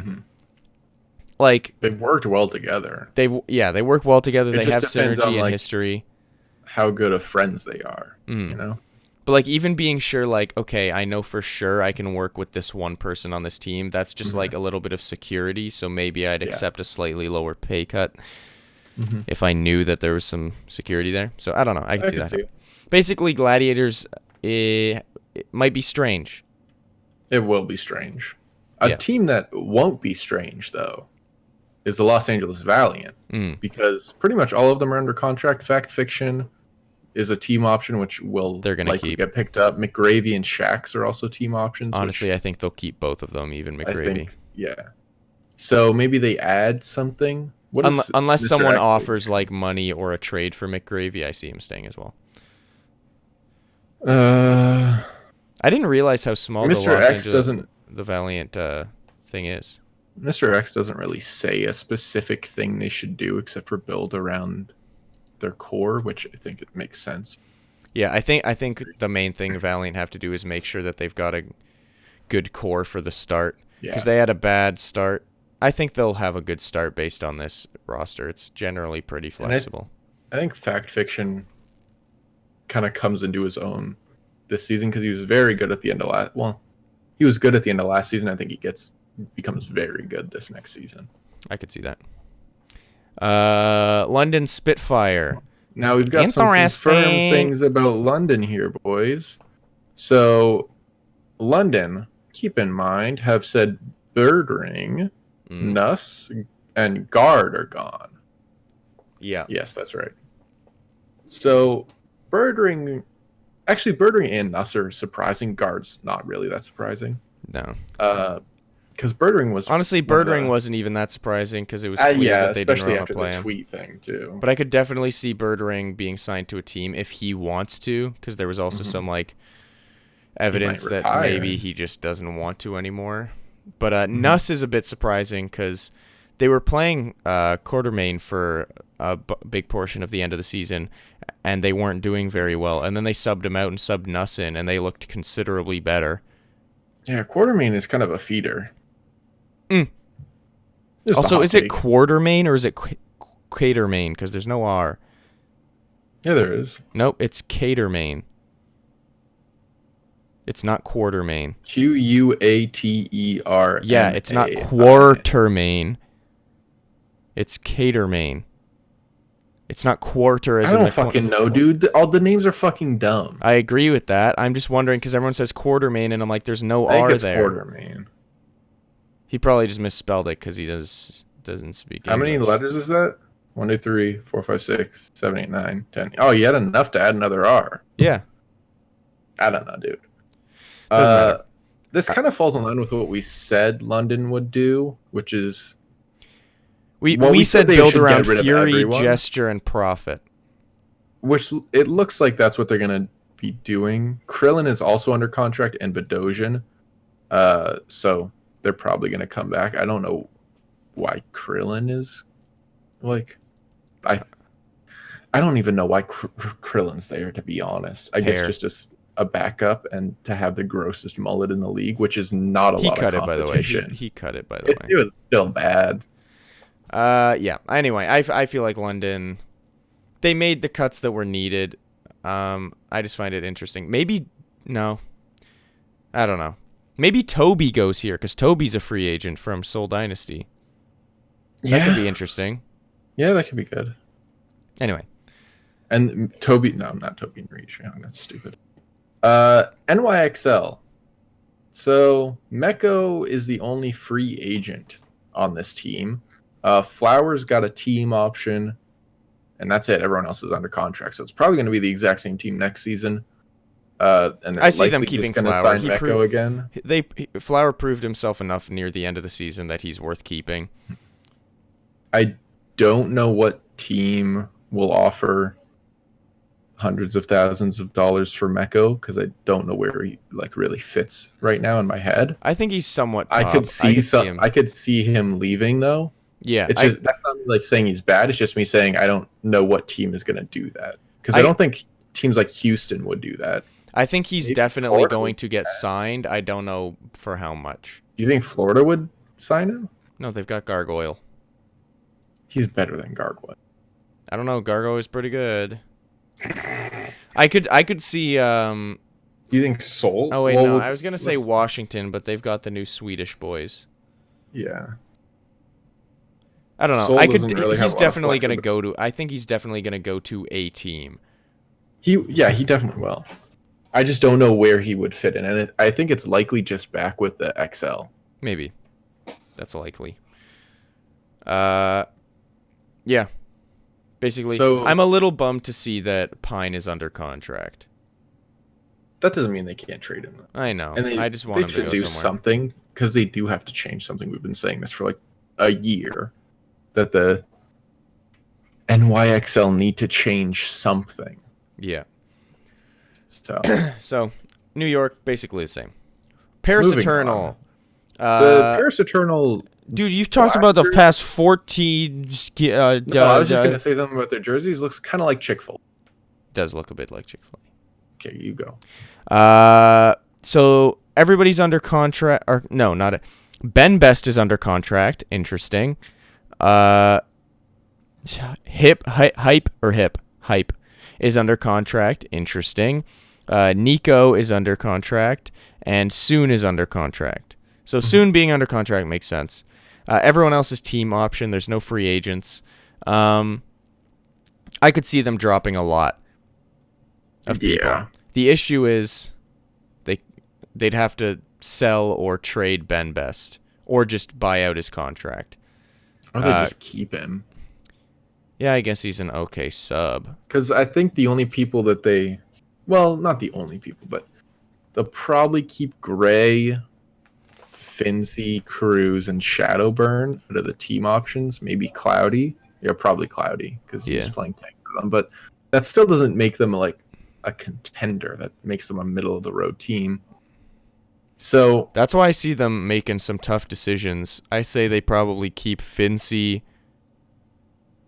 like they've worked well together. They work well together. They have synergy and history. How good of friends they are, you know. But like even being sure, like okay, I know for sure I can work with this one person on this team. That's just like a little bit of security. So maybe I'd accept a slightly lower pay cut if I knew that there was some security there. So I don't know. I can see that. Basically, Gladiators, it might be strange. It will be strange. A team that won't be strange, though, is the Los Angeles Valiant. Because pretty much all of them are under contract. Fact Fiction is a team option, which will likely get picked up. McGravy and Shax are also team options. Honestly, I think they'll keep both of them, even McGravy. So maybe they add something. Unless someone offers like money or a trade for McGravy, I see him staying as well. I didn't realize how small the Los Angeles the Valiant thing is. Mr. X doesn't really say a specific thing they should do except for build around their core, which I think it makes sense. Yeah, I think the main thing Valiant have to do is make sure that they've got a good core for the start, because they had a bad start. I think they'll have a good start based on this roster. It's generally pretty flexible. I think Fact Fiction kind of comes into his own this season because he was very good at the end of last. Well, he was good at the end of last season. I think he becomes very good this next season. I could see that. London Spitfire. Now we've got some confirmed things about London here, boys. So London, keep in mind, have said Birdring, Nuffs, and Guard are gone. Yeah. Yes, that's right. So Birdring and Nuss are surprising. Guard's not really that surprising. No. Because because Birdring was Honestly, one of Birdring the- wasn't even that surprising because it was clear yeah, that they didn't especially want after to play the him. tweet thing too. But I could definitely see Birdring being signed to a team if he wants to, because there was also some like evidence that retire. maybe he just doesn't want to anymore. But Nuss is a bit surprising because they were playing Quartermain for a big portion of the end of the season, and they weren't doing very well. And then they subbed him out and subbed Nuss in, and they looked considerably better. Yeah, Quartermain is kind of a feeder. Mm. Just a Also, hot is it take. Quartermain or is it Quatermain? Because there's no R. Yeah, there is. Nope, it's Catermain. It's not Quartermain. Quater. Yeah, it's not Quartermain. It's Catermain. It's not quarter as I in don't fucking know, dude. All the names are fucking dumb. I agree with that. I'm just wondering because everyone says Quartermain, and I'm like, there's no I think R it's there. Quartermain. He probably just misspelled it because he doesn't speak How many English. letters is that? 1, 2, 3, 4, 5, 6, 7, 8, 9, 10. Oh, you had enough to add another R. Yeah. I don't know, dude. Doesn't matter. This kind of falls in line with what we said London would do, which is We said they build should around get rid of Fury, everyone. Gesture, and Profit. which it looks like that's what they're gonna be doing. Krillin is also under contract and Bedosian, so they're probably gonna come back. I don't know why Krillin is like I don't even know why Krillin's there, to be honest. I guess Hair. just a backup and to have the grossest mullet in the league, which is not a He lot cut of it, by the way. competition. He cut it, by the way. It was still bad. Yeah. Anyway, I feel like London, they made the cuts that were needed. I just find it interesting. Maybe no, I don't know. Maybe Toby goes here because Toby's a free agent from Soul Dynasty. That could be interesting. Yeah, that could be good. Anyway, and Toby, no, not Toby and Reach. That's stupid. NYXL. So Meko is the only free agent on this team. Flowers got a team option, and that's it. Everyone else is under contract, so it's probably going to be the exact same team next season. And I see them keeping Flower. Sign Meko again. Flower proved himself enough near the end of the season that he's worth keeping. I don't know what team will offer hundreds of thousands of dollars for Meko because I don't know where he really fits right now in my head. I think he's somewhat top. I could see him leaving though. Yeah, it's just, that's not like saying he's bad. It's just me saying I don't know what team is going to do that because I don't think teams like Houston would do that. I think he's definitely going to get signed. I don't know for how much. Do you think Florida would sign him? No, they've got Gargoyle. He's better than Gargoyle. I don't know. Gargoyle is pretty good. I could see. You think Seoul? Oh wait, no. I was gonna say Washington, but they've got the new Swedish boys. Yeah. I don't know. Seoul He's definitely gonna go to. I think he's definitely gonna go to a team. He definitely will. I just don't know where he would fit in, and I think it's likely just back with the XL. Maybe, that's likely. Yeah. Basically, so, I'm a little bummed to see that Pine is under contract. That doesn't mean they can't trade him. I know. And I just want him to go somewhere. They should do something because they do have to change something. We've been saying this for like a year that the NYXL need to change something. Yeah. So, New York, basically the same. Paris Eternal. The Paris Eternal. Dude, you've talked about the past 14... no, I was just going to say something about their jerseys. Looks kind of like Chick-fil-A. Does look a bit like Chick-fil-A. Okay, you go. So everybody's under contract... Or no, not... Ben Best is under contract. Interesting. Hype is under contract. Interesting. Nico is under contract. And Soon is under contract. So Soon being under contract makes sense. Everyone else is team option. There's no free agents. I could see them dropping a lot of people. Yeah. The issue is they'd have to sell or trade Ben Best or just buy out his contract. Or they just keep him. Yeah, I guess he's an okay sub. Because I think the only people that they... Well, not the only people, but they'll probably keep Gray, Finzi, Cruz, and Shadowburn out of the team options. Maybe Cloudy. Yeah, probably Cloudy because he's playing tank for them. But that still doesn't make them like a contender. That makes them a middle of the road team. So that's why I see them making some tough decisions. I say they probably keep Finzi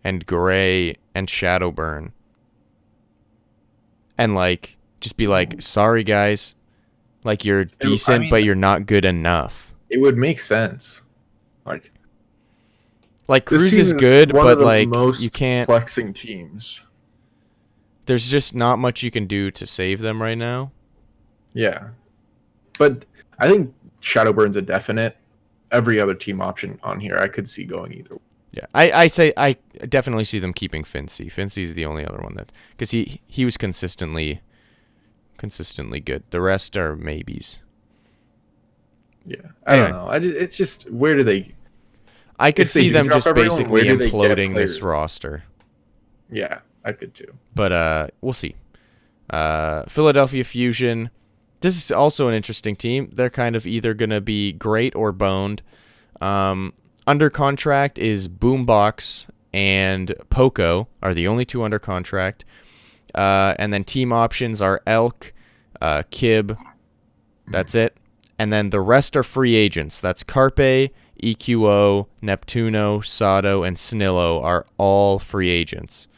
and Gray and Shadowburn. And like just be like, sorry guys. Like you're decent, but you're not good enough. It would make sense. Like Cruz is good, but like most you can't flexing teams. There's just not much you can do to save them right now. Yeah. But I think Shadowburn's a definite. Every other team option on here I could see going either way. Yeah. I say I definitely see them keeping Finzi. Finzi's the only other one that because he was consistently good. The rest are maybes. Yeah. I don't know. It's just where do they I could see them just basically imploding this roster. Yeah, I could too. But we'll see. Philadelphia Fusion. This is also an interesting team. They're kind of either going to be great or boned. Under contract is Boombox and Poco are the only two under contract. And then team options are Elk, Kib. That's it. And then the rest are free agents. That's Carpe, EQO, Neptuno, Sato, and Snillo are all free agents.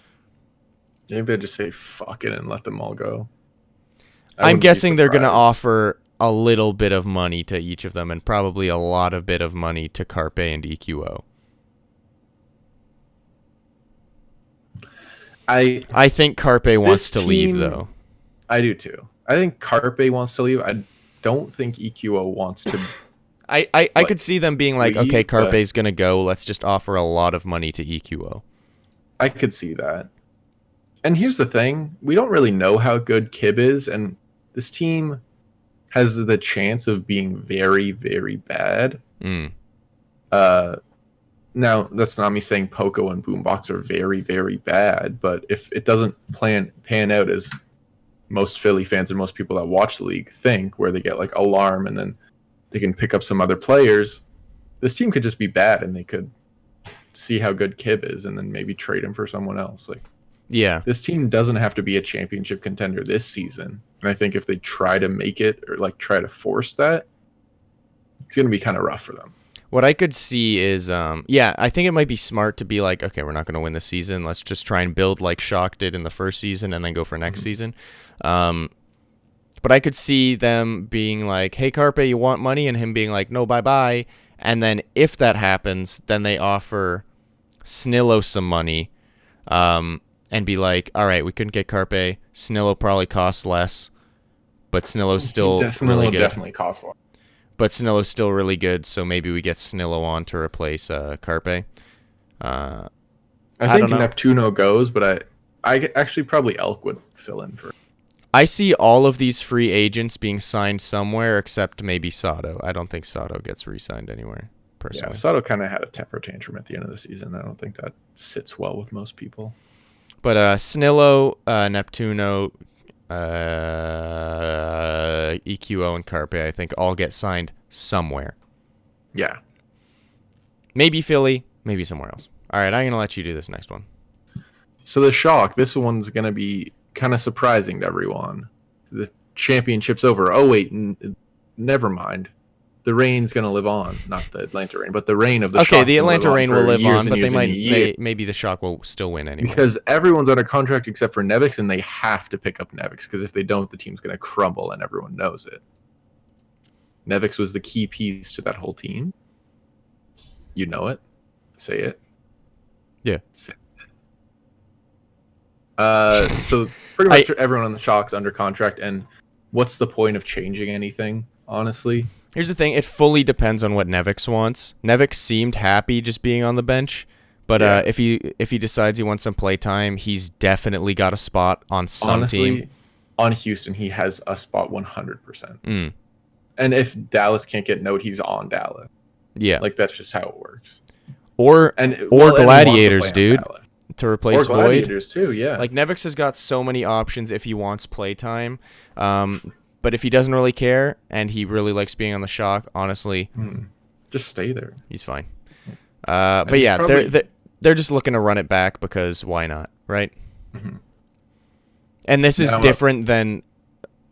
Maybe they just say fuck it and let them all go. I'm guessing they're going to offer a little bit of money to each of them and probably a lot of bit of money to Carpe and EQO. I think Carpe wants to leave, though. I do, too. I think Carpe wants to leave. I don't think EQO wants to. I could see them being like, okay, Carpe's going to go. Let's just offer a lot of money to EQO. I could see that. And here's the thing. We don't really know how good Kib is, and this team has the chance of being very, very bad. Now, that's not me saying Poco and Boombox are very, very bad, but if it doesn't pan out as most Philly fans and most people that watch the league think, where they get like Alarm and then they can pick up some other players, this team could just be bad and they could see how good Kib is and then maybe trade him for someone else. Like, yeah, this team doesn't have to be a championship contender this season. And I think if they try to make it or like try to force that, it's going to be kind of rough for them. What I could see is, I think it might be smart to be like, okay, we're not going to win this season. Let's just try and build like Shock did in the first season and then go for next season. But I could see them being like, hey, Carpe, you want money? And him being like, no, bye-bye. And then if that happens, then they offer Snillo some money and be like, all right, we couldn't get Carpe. Snillo probably costs less, but Snillo's still really good. Definitely costs less. But Snillo's still really good, so maybe we get Snillo on to replace Carpe. I think Neptuno goes, but I actually probably Elk would fill in for. I see all of these free agents being signed somewhere except maybe Sato. I don't think Sato gets re-signed anywhere, personally. Yeah, Sato kind of had a temper tantrum at the end of the season. I don't think that sits well with most people. But Snillo, Neptuno, EQO, and Carpe, I think, all get signed somewhere. Yeah. Maybe Philly, maybe somewhere else. All right, I'm going to let you do this next one. So the Shock, this one's going to be kind of surprising to everyone. The championship's over. Oh, wait, never mind. The Reign's going to live on. Not the Atlanta Reign, but the reign of the Shock. Okay, the Atlanta Reign will live on, but maybe the Shock will still win anyway. Because everyone's under contract except for Nevix, and they have to pick up Nevix, because if they don't, the team's going to crumble, and everyone knows it. Nevix was the key piece to that whole team. You know it. Say it. Yeah. Say it. So pretty much everyone on the Shock's under contract, and what's the point of changing anything, honestly? Here's the thing. It fully depends on what Nevix wants. Nevix seemed happy just being on the bench, but if he decides he wants some play time, he's definitely got a spot on some team. On Houston, he has a spot 100%. And if Dallas can't get Note, he's on Dallas. Yeah. Like, that's just how it works. Or Gladiators, dude. To replace or Gladiators, too, yeah. Like, Nevix has got so many options if he wants playtime. But But if he doesn't really care and he really likes being on the Shock, honestly, just stay there. he's fine. And But he's yeah, probably- they're just looking to run it back because why not, right? Mhm. And this is Now, different than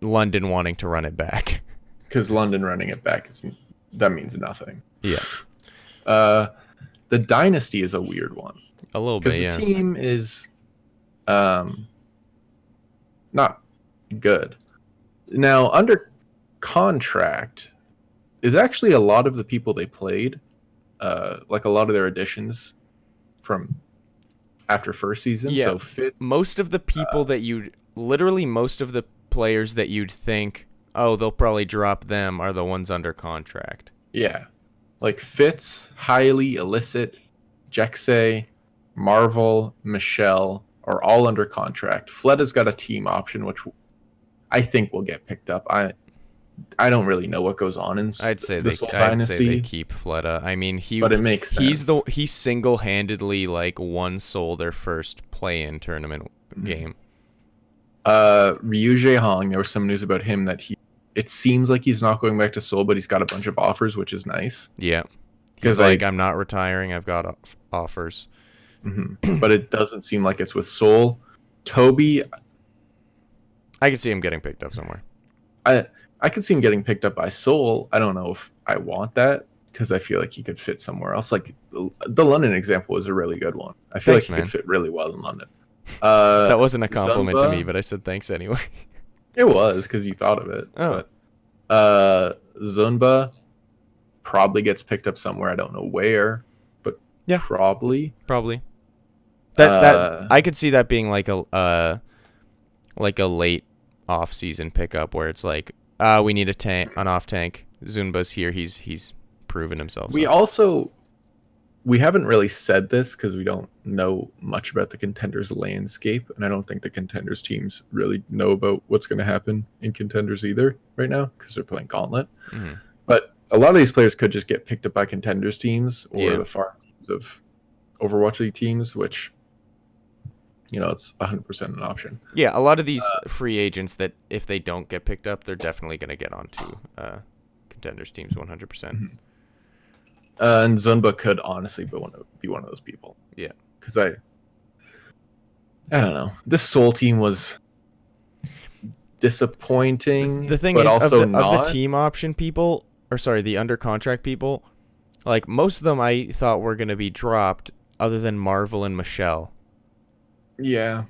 London wanting to run it back. because London running it back that means nothing. Yeah, The Dynasty is a weird one a little because bit. Yeah. the team is not good. Now under contract is actually a lot of the people they played, like a lot of their additions from after first season. Yeah. So Fitz, Most of the people that most of the players that you'd think, oh, they'll probably drop them, are the ones under contract. yeah, like Fitz, Hiley, Illicit, Jexay, Marvel, Michelle are all under contract. Fleda's got a team option, which I think will get picked up. I don't really know what goes on in I'd say this whole they dynasty, keep Fleta. I mean, but it makes sense. he single-handedly like won Seoul their first play-in tournament game. Ryu Jae-hong, there was some news about him that it seems like he's not going back to Seoul, but he's got a bunch of offers, which is nice. Yeah, Because he's like, I'm not retiring. I've got offers. But it doesn't seem like it's with Seoul. Toby, I could see him getting picked up somewhere. I could see him getting picked up by Seoul. I don't know if I want that because I feel like he could fit somewhere else. Like the London example was a really good one. I feel like he could fit really well in London. That wasn't a compliment to Zumba, me, but I said thanks anyway. It was because you thought of it. Oh. But Zunba probably gets picked up somewhere. I don't know where, but Yeah. probably. That I could see that being like a late off-season pickup where it's like, we need an off tank. Zunba's here. He's proven himself. We haven't really said this because we don't know much about the Contenders landscape, and I don't think the Contenders teams really know about what's going to happen in Contenders either right now because they're playing Gauntlet. Mm-hmm. But a lot of these players could just get picked up by Contenders teams or the farm teams of Overwatch League teams, which, it's 100% an option. Yeah, a lot of these free agents that if they don't get picked up, they're definitely going to get onto Contenders teams 100%. Mm-hmm. And Zunba could honestly be one of those people. Yeah. Because I don't know. This Seoul team was disappointing. The thing but is, also of the team option people, the under contract people, like most of them I thought were going to be dropped other than Marvel and Michelle. Yeah.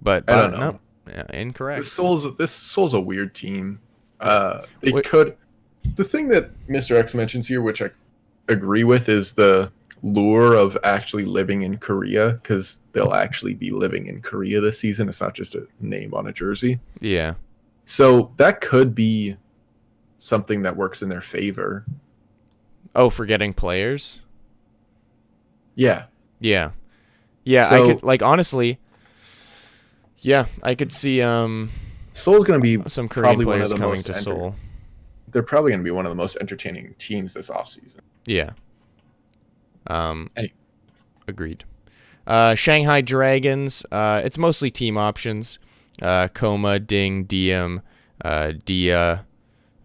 But I don't know. No, yeah, incorrect. This Seoul's a weird team. The thing that Mr. X mentions here, which I agree with, is the lure of actually living in Korea, because they'll actually be living in Korea this season. It's not just a name on a jersey. Yeah. So that could be something that works in their favor. Oh, for getting players? Yeah. Yeah. Yeah, So, I could, honestly, yeah, I could see Seoul's going to be some Korean probably players coming to Seoul. They're probably going to be one of the most entertaining teams this offseason. Yeah. Anyway. Agreed. Shanghai Dragons, it's mostly team options. Koma, Ding, Diem, Dia,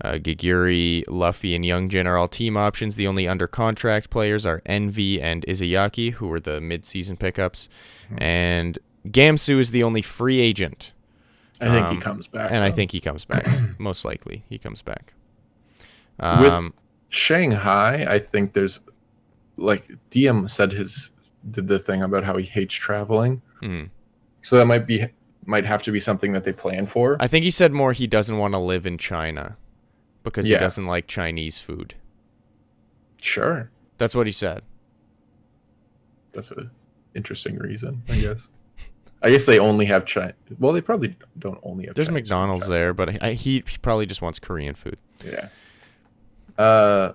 Giguri, Luffy, and Youngjin are all team options. The only under contract players are Envy and Izayaki, who were the mid-season pickups. And Gamsu is the only free agent. I think he comes back. And I think he comes back. Most likely, he comes back. With Shanghai, I think there's, Diem did the thing about how he hates traveling. So that might have to be something that they plan for. I think he said more he doesn't want to live in China because he doesn't like Chinese food. Sure. That's what he said. That's an interesting reason, I guess. I guess they only have China. Well, they probably don't only have There's Chinese McDonald's there, but he probably just wants Korean food. Yeah. I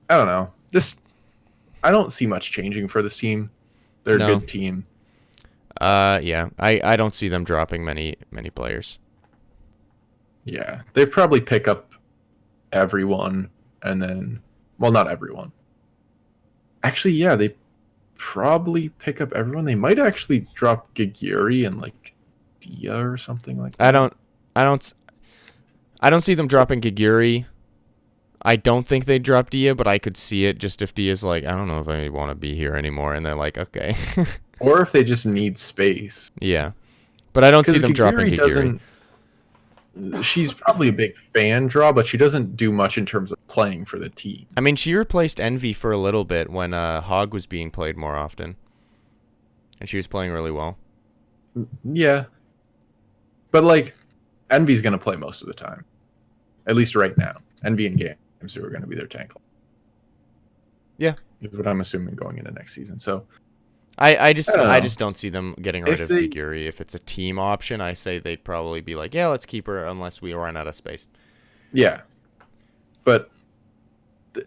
don't know. I don't see much changing for this team. They're a good team. Yeah. I don't see them dropping many players. Yeah. They probably pick up everyone and then, well, not everyone. Actually, yeah, they probably pick up everyone. They might actually drop Giguri and Dia or something like that. I don't see them dropping Giguri. I don't think they'd drop Dia, but I could see it just if Dia's like, I don't know if I want to be here anymore, and they're like, okay. Or if they just need space. Yeah. But I don't see them Giguri dropping Giguri. She's probably a big fan draw, but she doesn't do much in terms of playing for the team. I mean, she replaced Envy for a little bit when Hog was being played more often. And she was playing really well. Yeah. But, like, Envy's going to play most of the time. At least right now. Envy and Games are going to be their tank. Yeah. Is what I'm assuming going into next season. So I just don't see them getting rid of they- Giguri. If it's a team option, I say they'd probably be like, yeah, let's keep her unless we run out of space. Yeah. But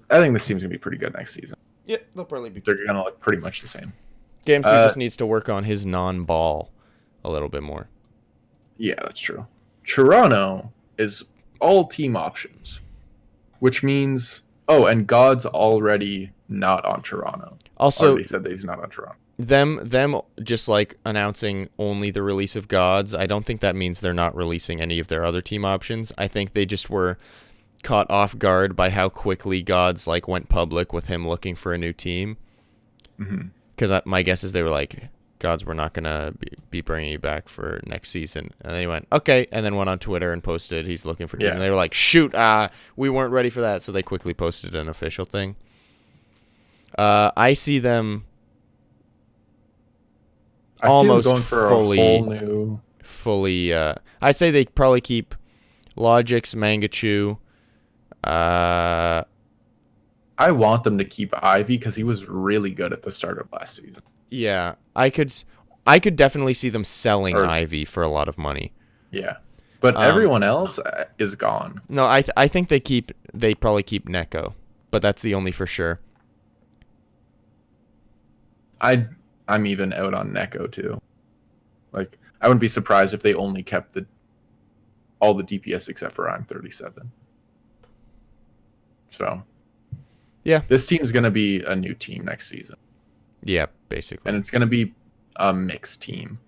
I think this team's going to be pretty good next season. Yeah, they'll probably be. They're going to look pretty much the same. Gamesy just needs to work on his non-ball a little bit more. Yeah, that's true. Toronto is all team options, which means and God's already not on Toronto. Also, they said that he's not on Toronto. Them just like announcing only the release of Gods, I don't think that means they're not releasing any of their other team options. I think they just were caught off guard by how quickly Gods like went public with him looking for a new team. Because my guess is they were like, Gods, we're not gonna be bringing you back for next season. And then he went, okay, and then went on Twitter and posted he's looking for team. Yeah. And they were like, shoot, we weren't ready for that, so they quickly posted an official thing. I see them almost going for fully, a whole new. I say they probably keep Logix, Mangachu. I want them to keep Ivy because he was really good at the start of last season. Yeah, I could definitely see them selling Ivy for a lot of money. Yeah, but everyone else is gone. No, I think they probably keep Neko, but that's the only for sure. I'm even out on Neko too. Like, I wouldn't be surprised if they only kept all the DPS except for I'm 37. So, yeah, this team's gonna be a new team next season. Yeah, basically, and it's gonna be a mixed team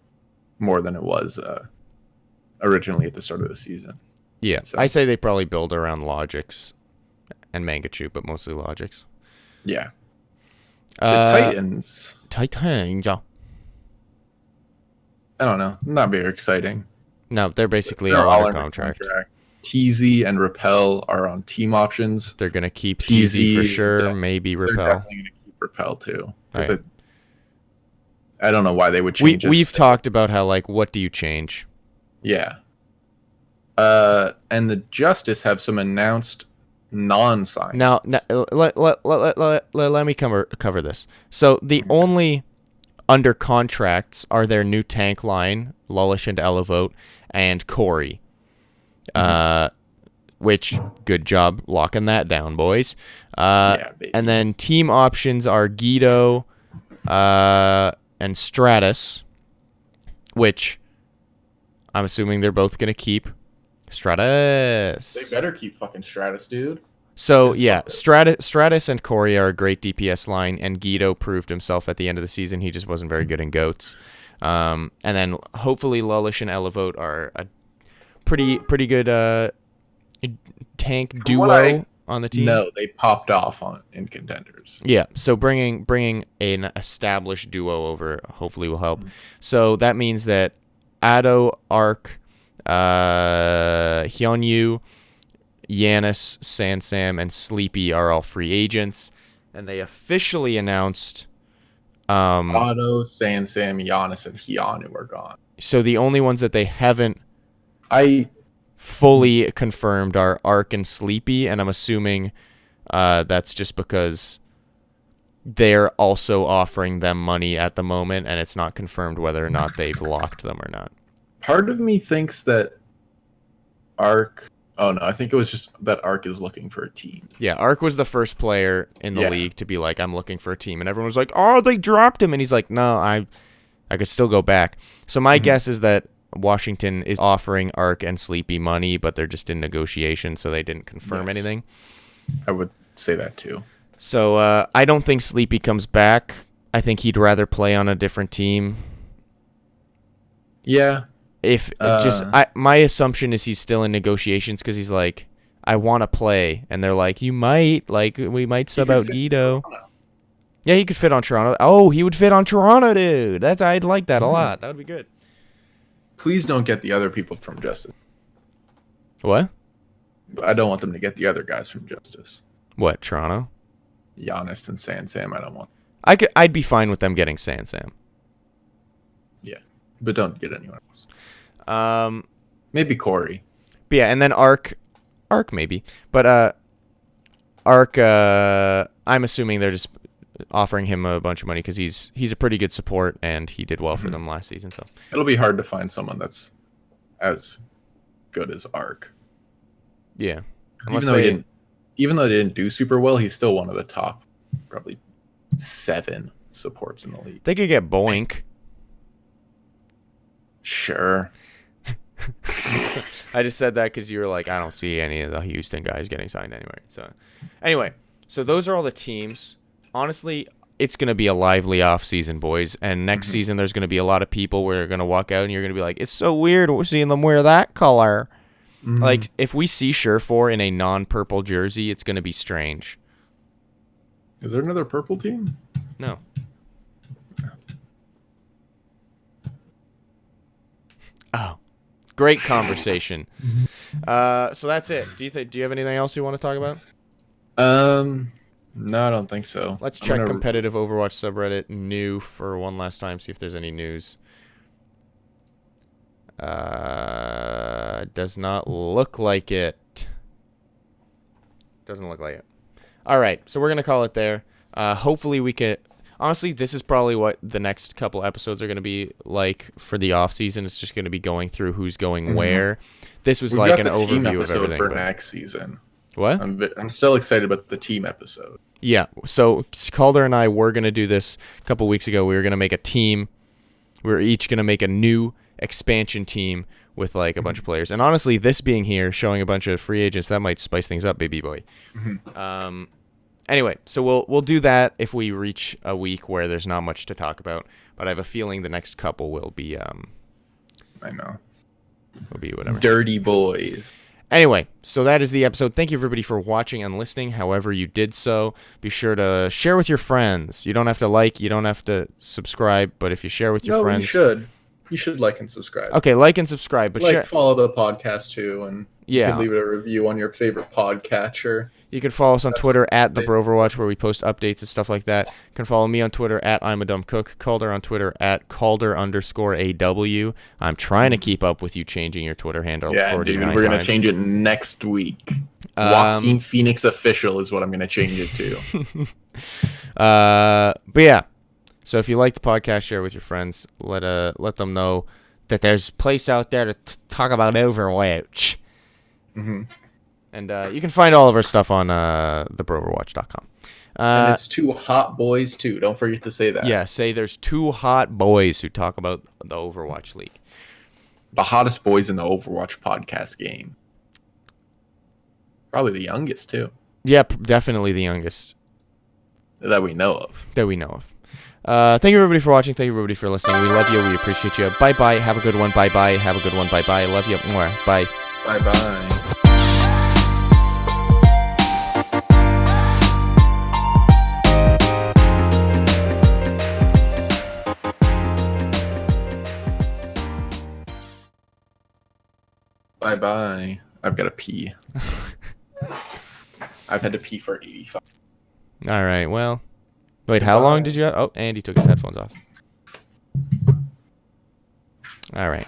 more than it was originally at the start of the season. Yeah, so I say they probably build around Logix and Mangachu, but mostly Logix. Yeah. The Titans. I don't know. Not very exciting. No, they're basically all under contract. TZ and Repel are on team options. They're going to keep TZ for sure, maybe Repel. They're definitely going to keep Repel too. Right. I don't know why they would change We've talked about how, like, what do you change? Yeah. And the Justice have some announced non-signs. Now let me cover this. So the only under contracts are their new tank line, Lullish and Elevote, and Corey. Which, good job locking that down, boys. Yeah, baby. And then team options are Guido and Stratus, which I'm assuming they're both going to keep. Stratus. They better keep fucking Stratus, dude. So, yeah, Stratus and Corey are a great DPS line, and Guido proved himself at the end of the season. He just wasn't very good in GOATs. And then hopefully Lullish and Elevote are a pretty good tank duo on the team. No, they popped off in contenders. Yeah, so bringing an established duo over hopefully will help. So that means that Ado, Arc, Hyunyu, Yanis, Sansam, and Sleepy are all free agents, and they officially announced Otto, Sansam, Giannis, and Hyunyu are gone. So the only ones that they haven't fully confirmed are Arc and Sleepy, and I'm assuming that's just because they're also offering them money at the moment, and it's not confirmed whether or not they've locked them or not. Part of me thinks that Arc... Oh, no, I think it was just that Arc is looking for a team. Yeah, Arc was the first player in the league to be like, I'm looking for a team. And everyone was like, oh, they dropped him. And he's like, no, I could still go back. So my guess is that Washington is offering Arc and Sleepy money, but they're just in negotiation, so they didn't confirm anything. I would say that too. So I don't think Sleepy comes back. I think he'd rather play on a different team. Yeah. My assumption is he's still in negotiations because he's like, I want to play, and they're like, we might sub out Guido. Yeah, he could fit on Toronto. Oh, he would fit on Toronto, dude. I'd like that a lot. That would be good. Please don't get the other people from Justice. What? I don't want them to get the other guys from Justice. What, Toronto? Giannis and Sam. I don't want. I'd be fine with them getting Sam. Yeah, but don't get anyone else. Maybe Corey. But yeah, and then Arc maybe. But Arc, I'm assuming they're just offering him a bunch of money because he's a pretty good support and he did well for them last season. So it'll be hard to find someone that's as good as Arc. Yeah, even though they didn't do super well, he's still one of the top, probably 7 supports in the league. They could get Boink. Sure. I just said that because you were like, I don't see any of the Houston guys getting signed anyway. So those are all the teams. Honestly, it's going to be a lively off season, boys. And next season, there's going to be a lot of people where you're going to walk out and you're going to be like, it's so weird we're seeing them wear that color. Like, if we see Surefour in a non-purple jersey, it's going to be strange. Is there another purple team? No. Oh, great conversation. So that's it. Do you have anything else you want to talk about? No, I don't think so. Let's check competitive Overwatch subreddit new for one last time, see if there's any news. Does not look like it. Doesn't look like it. All right, so we're going to call it there. Hopefully we could... Honestly, this is probably what the next couple episodes are going to be like for the off season. It's just going to be going through who's going where. This was like an overview of everything. For next season. What? I'm still excited about the team episode. Yeah. So Calder and I were going to do this a couple weeks ago. We were going to make a team. We were each going to make a new expansion team with like a bunch of players. And honestly, this being here, showing a bunch of free agents, that might spice things up, baby boy. Anyway, so we'll do that if we reach a week where there's not much to talk about. But I have a feeling the next couple will be I know. Will be whatever. Dirty boys. Anyway, so that is the episode. Thank you, everybody, for watching and listening. However you did so, be sure to share with your friends. You don't have to like, you don't have to subscribe, but if you share with your friends... you should. You should like and subscribe. Okay, like and subscribe. But follow the podcast, too, and you can leave it a review on your favorite podcatcher. You can follow us on Twitter at the Broverwatch, where we post updates and stuff like that. You can follow me on Twitter at I'm a Dumb Cook. Calder on Twitter at Calder_AW. I'm trying to keep up with you changing your Twitter handle. Yeah, dude, we're going to change it next week. Joaquin Phoenix Official is what I'm going to change it to. But yeah, so if you like the podcast, share with your friends. Let them know that there's a place out there to talk about Overwatch. And you can find all of our stuff on thebroverwatch.com. And it's 2 hot boys, too. Don't forget to say that. Yeah, say there's 2 hot boys who talk about the Overwatch League. The hottest boys in the Overwatch podcast game. Probably the youngest, too. Yep, definitely the youngest. That we know of. Thank you, everybody, for watching. Thank you, everybody, for listening. We love you. We appreciate you. Bye-bye. Have a good one. Bye-bye. Have a good one. Bye-bye. Love you. Mwah. Bye. Bye-bye. Bye-bye. I've got to pee. I've had to pee for 85. All right, well. Wait, how long did you have? Oh, Andy took his headphones off. All right.